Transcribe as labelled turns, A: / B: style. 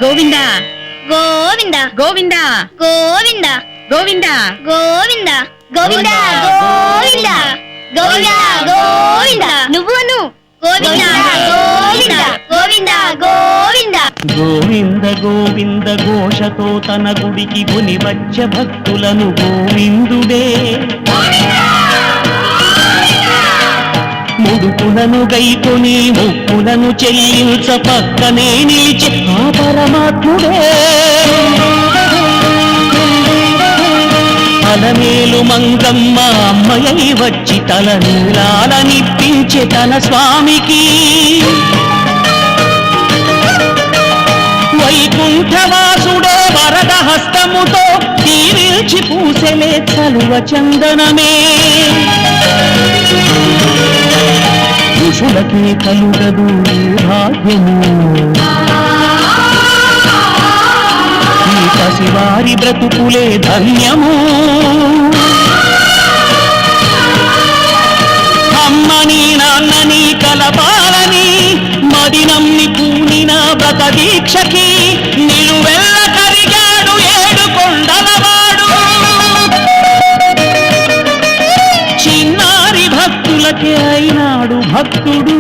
A: గోవింద
B: గోవింద
A: గోవింద
B: గోవింద
A: గోవింద
B: గోవింద గోవింద గోవింద గోవింద గోవింద నువ్వును గోవింద గోవింద గోవింద గోవింద
C: గోవింద గోవింద ఘోషతో తన గుడికి గుని వచ్చ భక్తులను గోవిందుడే ముడుపులను గైకొని ముప్పులను చెల్లించ పక్కనే నిలిచి ఆ పరమాత్ముడే అలమేలు మంగమ్మ అమ్మయ్య వచ్చి తల నీలాలనిప్పించే తన స్వామికి వైకుంఠవాసుడే వరద హస్తముతో తీరిల్చి పూసెలే చలువ చందనమే ఋషులకే కలుగదు భాగ్యము ఈ పసివారి బ్రతుకులే ధన్యము అమ్మని నాన్నని కలపాలని మదినమ్ని పూనిన వ్రత దీక్షకి నిలువెల్ల కరిగాడు ఏడు కొండలవాడు చిన్నారి భక్తులకే అయినాడు భక్తుడు